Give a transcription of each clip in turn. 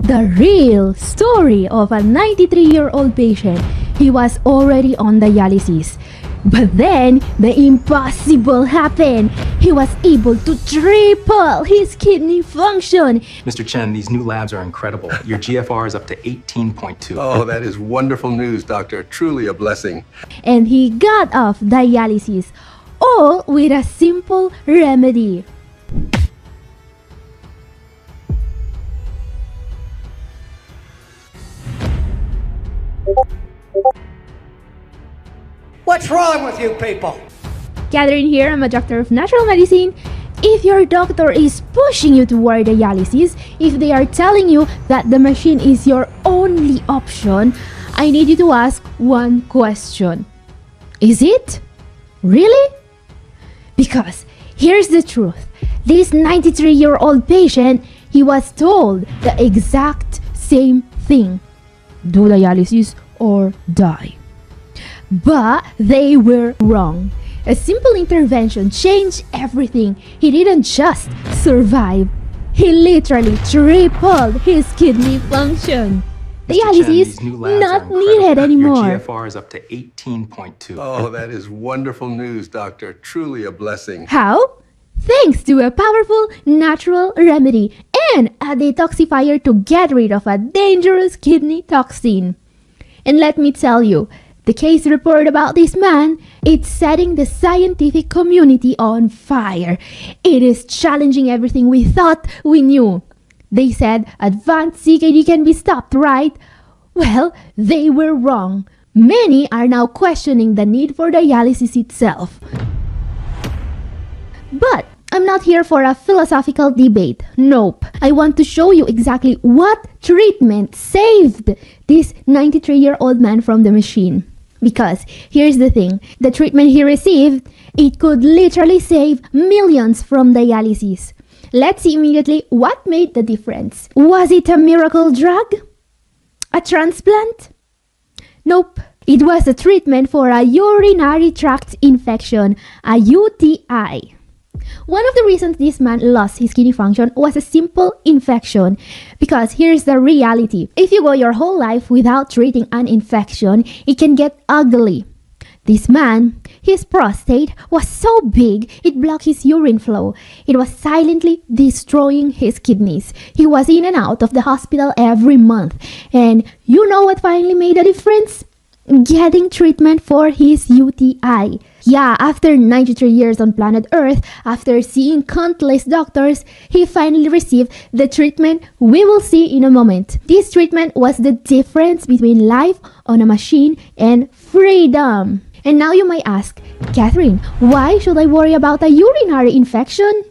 The real story of a 93-year-old patient. He was already on dialysis. But then, the impossible happened. He was able to triple his kidney function. Mr. Chen, these new labs are incredible. Your GFR is up to 18.2. Oh, that is wonderful news, doctor. Truly a blessing. And he got off dialysis, all with a simple remedy. What's wrong with you people? Catherine here, I'm a doctor of natural medicine. If your doctor is pushing you toward dialysis, if they are telling you that the machine is your only option, I need you to ask one question. Is it? Really? Because here's the truth. This 93-year-old patient, he was told the exact same thing. Do dialysis or die. But they were wrong. A simple intervention changed everything. He didn't just survive. He literally tripled his kidney function. Dialysis not needed anymore. Your GFR is up to 18.2. Oh, that is wonderful news, doctor. Truly a blessing. How? Thanks to a powerful natural remedy and a detoxifier to get rid of a dangerous kidney toxin. And let me tell you, the case report about this man, it's setting the scientific community on fire. It is challenging everything we thought we knew. They said advanced CKD can be stopped, right? Well, they were wrong. Many are now questioning the need for dialysis itself. But I'm not here for a philosophical debate. Nope. I want to show you exactly what treatment saved this 93-year-old man from the machine. Because here's the thing, the treatment he received, it could literally save millions from dialysis. Let's see immediately what made the difference. Was it a miracle drug? A transplant? Nope. It was a treatment for a urinary tract infection, a UTI. One of the reasons this man lost his kidney function was a simple infection. Because here's the reality. If you go your whole life without treating an infection, it can get ugly. This man, his prostate was so big, it blocked his urine flow. It was silently destroying his kidneys. He was in and out of the hospital every month. And you know what finally made a difference? Getting treatment for his UTI. Yeah, after 93 years on planet Earth, after seeing countless doctors, he finally received the treatment we will see in a moment. This treatment was the difference between life on a machine and freedom. And now you might ask, Catherine, why should I worry about a urinary infection?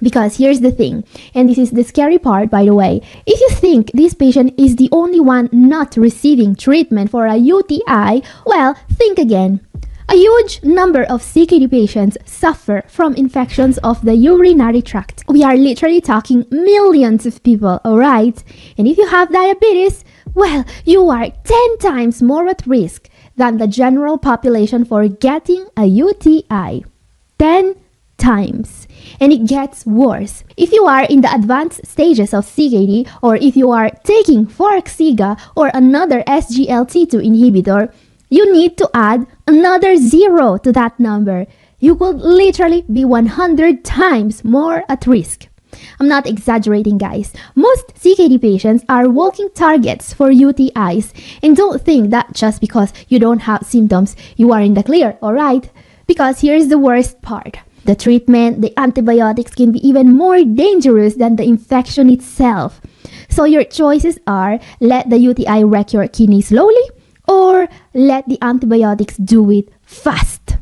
Because here's the thing, and this is the scary part, by the way. If you think this patient is the only one not receiving treatment for a UTI, well, think again. A huge number of CKD patients suffer from infections of the urinary tract. We are literally talking millions of people, alright? And if you have diabetes, well, you are 10 times more at risk than the general population for getting a UTI. 10 times. And it gets worse. If you are in the advanced stages of CKD, or if you are taking Farxiga or another SGLT2 inhibitor, you need to add another 0 to that number. You could literally be 100 times more at risk. I'm not exaggerating, guys. Most CKD patients are walking targets for UTIs. And don't think that just because you don't have symptoms, you are in the clear, alright? Because here's the worst part. The treatment, the antibiotics can be even more dangerous than the infection itself. So your choices are let the UTI wreck your kidney slowly or let the antibiotics do it fast.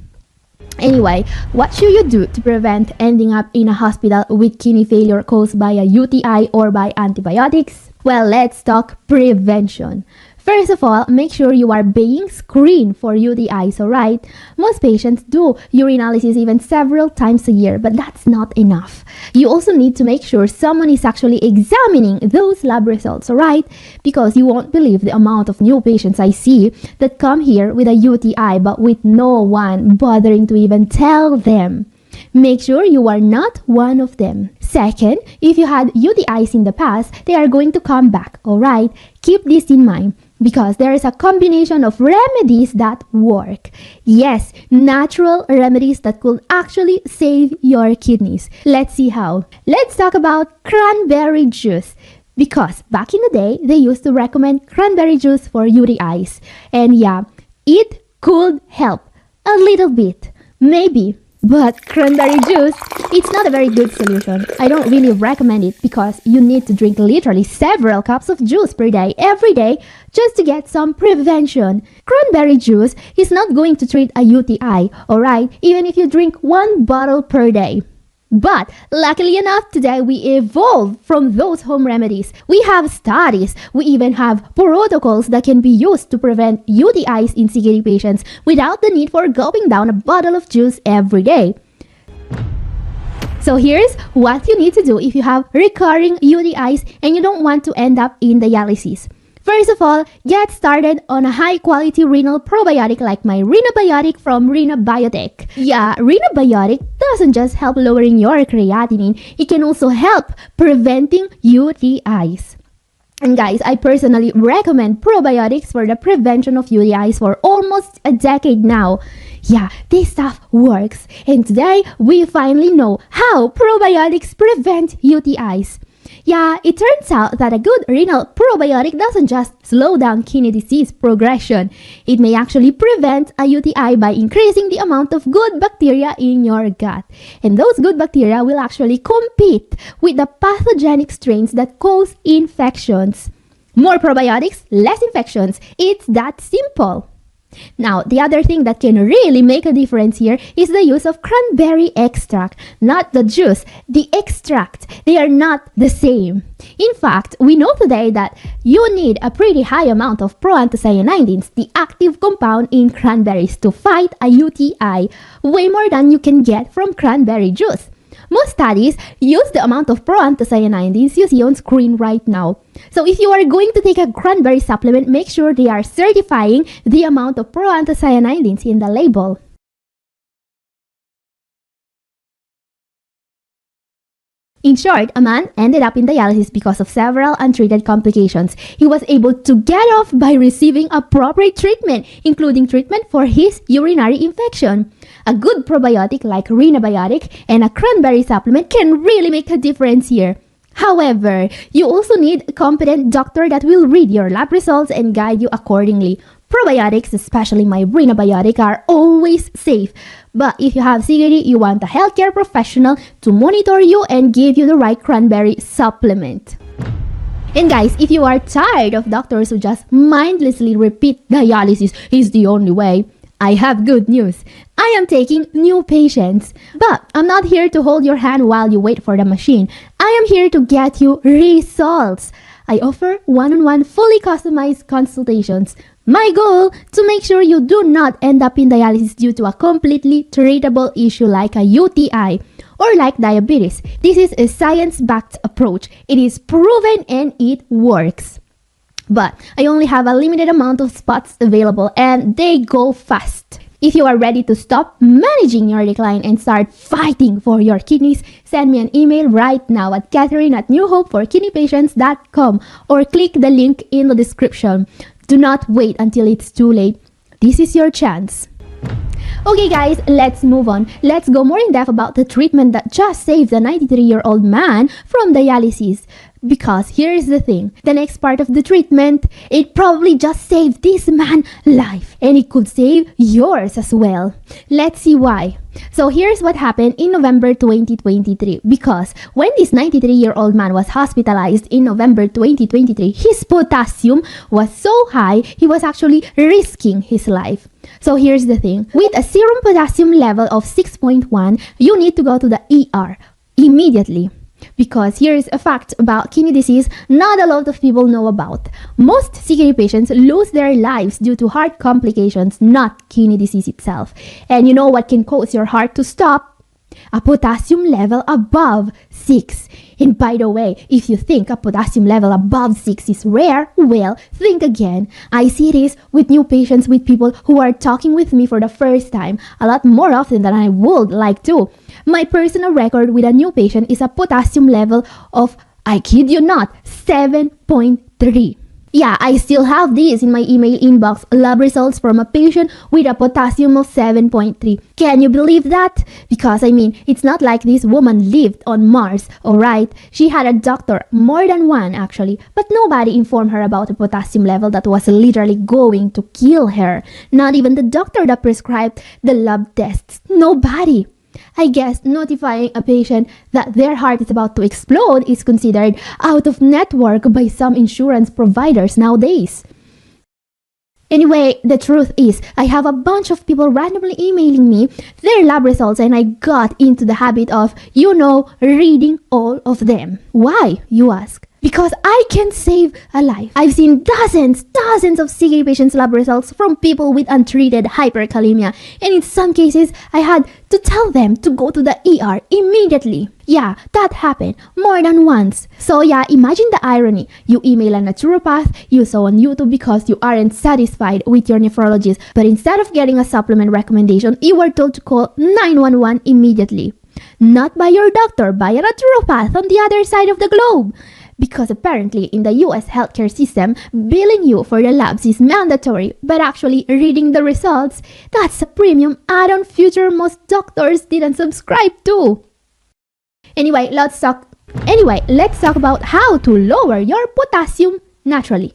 Anyway, what should you do to prevent ending up in a hospital with kidney failure caused by a UTI or by antibiotics? Well, let's talk prevention. First of all, make sure you are being screened for UTIs, alright? Most patients do urinalysis even several times a year, but that's not enough. You also need to make sure someone is actually examining those lab results, alright? Because you won't believe the amount of new patients I see that come here with a UTI but with no one bothering to even tell them. Make sure you are not one of them. Second, if you had UTIs in the past, they are going to come back, alright? Keep this in mind because there is a combination of remedies that work. Yes, natural remedies that could actually save your kidneys. Let's see how. Let's talk about cranberry juice. Because back in the day, they used to recommend cranberry juice for UTIs. And yeah, it could help a little bit, maybe. But cranberry juice, it's not a very good solution. I don't really recommend it because you need to drink literally several cups of juice per day, every day, just to get some prevention. Cranberry juice is not going to treat a UTI, alright? Even if you drink 1 bottle per day. But luckily enough, today we evolved from those home remedies. We have studies. We even have protocols that can be used to prevent UTIs in CKD patients without the need for gulping down a bottle of juice every day. So here's what you need to do if you have recurring UTIs and you don't want to end up in dialysis. First of all, get started on a high-quality renal probiotic like my Renabiotic from Renabiotech. Yeah, Renabiotic doesn't just help lowering your creatinine, it can also help preventing UTIs. And guys, I personally recommend probiotics for the prevention of UTIs for almost a decade now. Yeah, this stuff works. And today, we finally know how probiotics prevent UTIs. Yeah, it turns out that a good renal probiotic doesn't just slow down kidney disease progression. It may actually prevent a UTI by increasing the amount of good bacteria in your gut. And those good bacteria will actually compete with the pathogenic strains that cause infections. More probiotics, less infections. It's that simple. Now, the other thing that can really make a difference here is the use of cranberry extract, not the juice, the extract. They are not the same. In fact, we know today that you need a pretty high amount of proanthocyanidins, the active compound in cranberries, to fight a UTI, way more than you can get from cranberry juice. Most studies use the amount of proanthocyanidins you see on screen right now. So if you are going to take a cranberry supplement, make sure they are certifying the amount of proanthocyanidins in the label. In short, a man ended up in dialysis because of several untreated complications. He was able to get off by receiving appropriate treatment, including treatment for his urinary infection. A good probiotic like Renabiotic and a cranberry supplement can really make a difference here. However, you also need a competent doctor that will read your lab results and guide you accordingly. Probiotics, especially my Renabiotic, are always safe. But if you have CKD, you want a healthcare professional to monitor you and give you the right cranberry supplement. And guys, if you are tired of doctors who just mindlessly repeat dialysis is the only way, I have good news. I am taking new patients. But I'm not here to hold your hand while you wait for the machine. I am here to get you results. I offer one-on-one fully customized consultations. My goal, to make sure you do not end up in dialysis due to a completely treatable issue like a UTI or like diabetes. This is a science-backed approach. It is proven and it works. But I only have a limited amount of spots available and they go fast. If you are ready to stop managing your decline and start fighting for your kidneys, send me an email right now at Catherine@newhopeforkidneypatients.com or click the link in the description. Do not wait until it's too late. This is your chance. Okay guys, let's move on. Let's go more in depth about the treatment that just saved a 93-year-old man from dialysis. Because here's the thing, the next part of the treatment, it probably just saved this man's life. And it could save yours as well. Let's see why. So here's what happened in November 2023. Because when this 93-year-old man was hospitalized in November 2023, his potassium was so high, he was actually risking his life. So here's the thing, with a serum potassium level of 6.1, you need to go to the ER immediately. Because here's a fact about kidney disease not a lot of people know about. Most CKD patients lose their lives due to heart complications, not kidney disease itself. And you know what can cause your heart to stop? a potassium level above 6. And by the way, if you think a potassium level above 6 is rare, well, think again. I see this with new patients, with people who are talking with me for the first time, a lot more often than I would like to. My personal record with a new patient is a potassium level of, I kid you not, 7.3. Yeah, I still have this in my email inbox, lab results from a patient with a potassium of 7.3. Can you believe that? Because I mean, it's not like this woman lived on Mars, alright? She had a doctor, more than one actually, but nobody informed her about a potassium level that was literally going to kill her. Not even the doctor that prescribed the lab tests. Nobody. I guess notifying a patient that their heart is about to explode is considered out of network by some insurance providers nowadays. Anyway, the truth is, I have a bunch of people randomly emailing me their lab results, and I got into the habit of, reading all of them. Why, you ask? Because I can save a life. I've seen dozens of CKD patients' lab results from people with untreated hyperkalemia, and in some cases, I had to tell them to go to the ER immediately. Yeah, that happened more than once. So yeah, imagine the irony. You email a naturopath you saw on YouTube because you aren't satisfied with your nephrologist, but instead of getting a supplement recommendation, you were told to call 911 immediately. Not by your doctor, by a naturopath on the other side of the globe. Because apparently in the US healthcare system, billing you for the labs is mandatory, but actually reading the results, that's a premium add-on feature most doctors didn't subscribe to. Anyway, let's talk about how to lower your potassium naturally.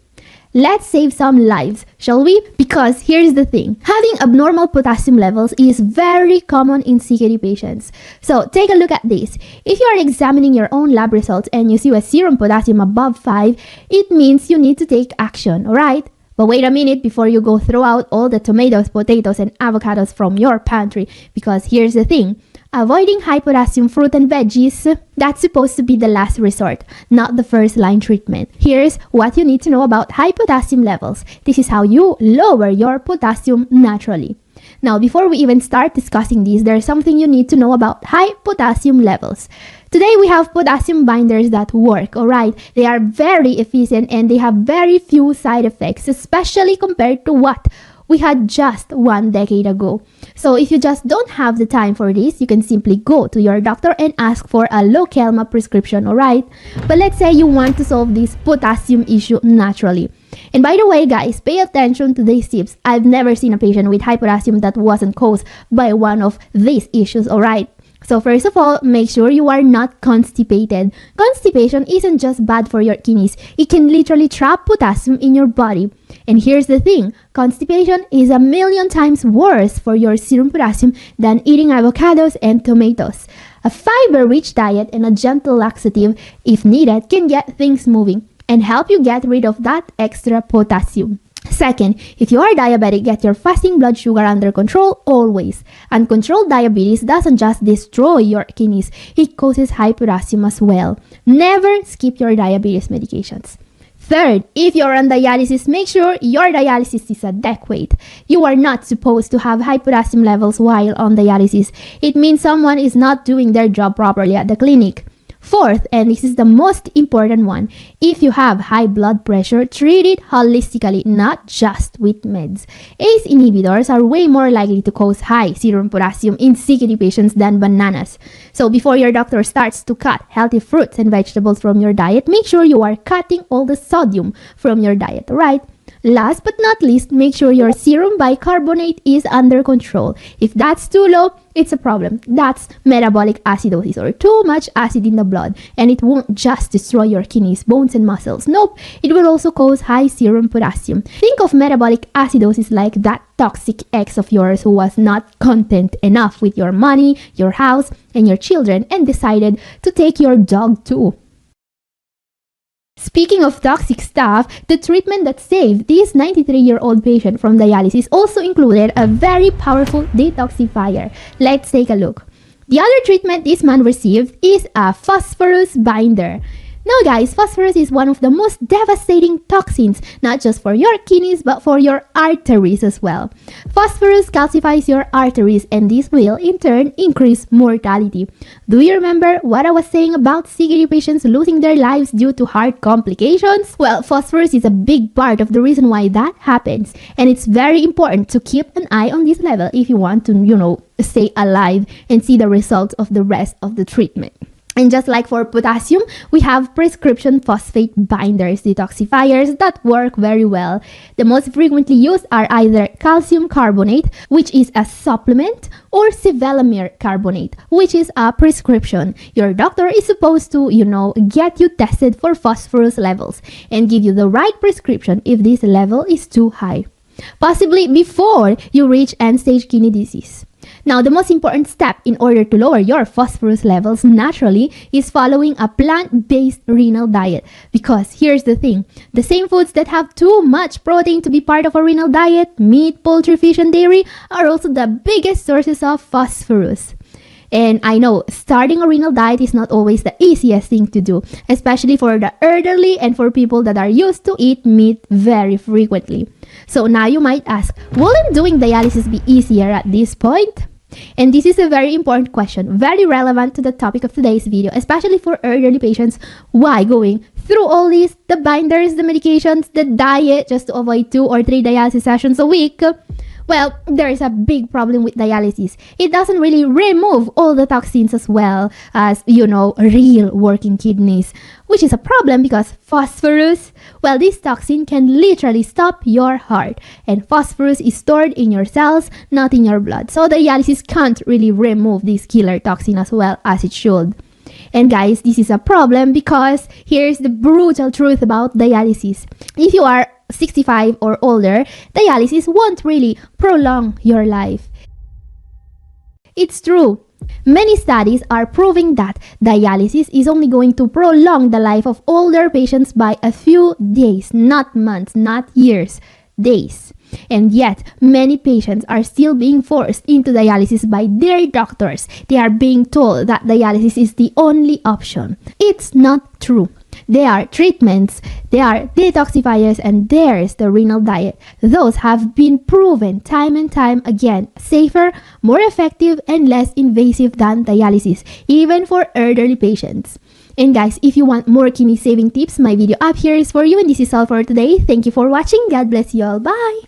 Let's save some lives, shall we? Because here's the thing. Having abnormal potassium levels is very common in CKD patients. So take a look at this. If you are examining your own lab results and you see a serum potassium above 5, it means you need to take action, alright? But wait a minute before you go throw out all the tomatoes, potatoes, and avocados from your pantry. Because here's the thing. Avoiding high potassium fruit and veggies, that's supposed to be the last resort, not the first line treatment. Here's what you need to know about high potassium levels. This is how you lower your potassium naturally. Now, before we even start discussing this, there's something you need to know about high potassium levels. Today, we have potassium binders that work, alright? They are very efficient and they have very few side effects, especially compared to what we had just 1 decade ago. So if you just don't have the time for this, you can simply go to your doctor and ask for a Lokelma prescription, alright? But let's say you want to solve this potassium issue naturally. And by the way, guys, pay attention to these tips. I've never seen a patient with high potassium that wasn't caused by one of these issues, alright? So first of all, make sure you are not constipated. Constipation isn't just bad for your kidneys. It can literally trap potassium in your body. And here's the thing, constipation is 1,000,000 times worse for your serum potassium than eating avocados and tomatoes. A fiber-rich diet and a gentle laxative, if needed, can get things moving and help you get rid of that extra potassium. Second, if you are diabetic, get your fasting blood sugar under control always. Uncontrolled diabetes doesn't just destroy your kidneys, it causes high potassium as well. Never skip your diabetes medications. Third, if you're on dialysis, make sure your dialysis is adequate. You are not supposed to have high potassium levels while on dialysis. It means someone is not doing their job properly at the clinic. Fourth, and this is the most important one, if you have high blood pressure, treat it holistically, not just with meds. ACE inhibitors are way more likely to cause high serum potassium in CKD patients than bananas. So before your doctor starts to cut healthy fruits and vegetables from your diet, make sure you are cutting all the sodium from your diet, right? Last but not least, make sure your serum bicarbonate is under control. If that's too low, it's a problem. That's metabolic acidosis, or too much acid in the blood. And it won't just destroy your kidneys, bones, and muscles. Nope, it will also cause high serum potassium. Think of metabolic acidosis like that toxic ex of yours who was not content enough with your money, your house, and your children and decided to take your dog too. Speaking of toxic stuff, the treatment that saved this 93-year-old patient from dialysis also included a very powerful detoxifier. Let's take a look. The other treatment this man received is a phosphorus binder. Now guys, phosphorus is one of the most devastating toxins, not just for your kidneys but for your arteries as well. Phosphorus calcifies your arteries and this will in turn increase mortality. Do you remember what I was saying about CKD patients losing their lives due to heart complications? Well, phosphorus is a big part of the reason why that happens, and it's very important to keep an eye on this level if you want to, stay alive and see the results of the rest of the treatment. And just like for potassium, we have prescription phosphate binders, detoxifiers that work very well. The most frequently used are either calcium carbonate, which is a supplement, or sevelamer carbonate, which is a prescription. Your doctor is supposed to, get you tested for phosphorus levels and give you the right prescription if this level is too high, possibly before you reach end-stage kidney disease. Now, the most important step in order to lower your phosphorus levels naturally is following a plant-based renal diet. Because here's the thing, the same foods that have too much protein to be part of a renal diet, meat, poultry, fish, and dairy, are also the biggest sources of phosphorus. And I know starting a renal diet is not always the easiest thing to do, especially for the elderly and for people that are used to eat meat very frequently. So now you might ask, wouldn't doing dialysis be easier at this point? And this is a very important question, very relevant to the topic of today's video, especially for elderly patients. Why going through all this, the binders, the medications, the diet, just to avoid 2 or 3 dialysis sessions a week? Well, there is a big problem with dialysis. It doesn't really remove all the toxins as well as, real working kidneys, which is a problem because phosphorus, well, this toxin can literally stop your heart. And phosphorus is stored in your cells, not in your blood. So dialysis can't really remove this killer toxin as well as it should. And guys, this is a problem because here's the brutal truth about dialysis. If you are 65 or older, dialysis won't really prolong your life. It's true. Many studies are proving that dialysis is only going to prolong the life of older patients by a few days, not months, not years, days. And yet, many patients are still being forced into dialysis by their doctors. They are being told that dialysis is the only option. It's not true. There are treatments, there are detoxifiers, and there's the renal diet. Those have been proven time and time again safer, more effective, and less invasive than dialysis, even for elderly patients. And guys, if you want more kidney saving tips, my video up here is for you, and this is all for today. Thank you for watching. God bless you all. Bye!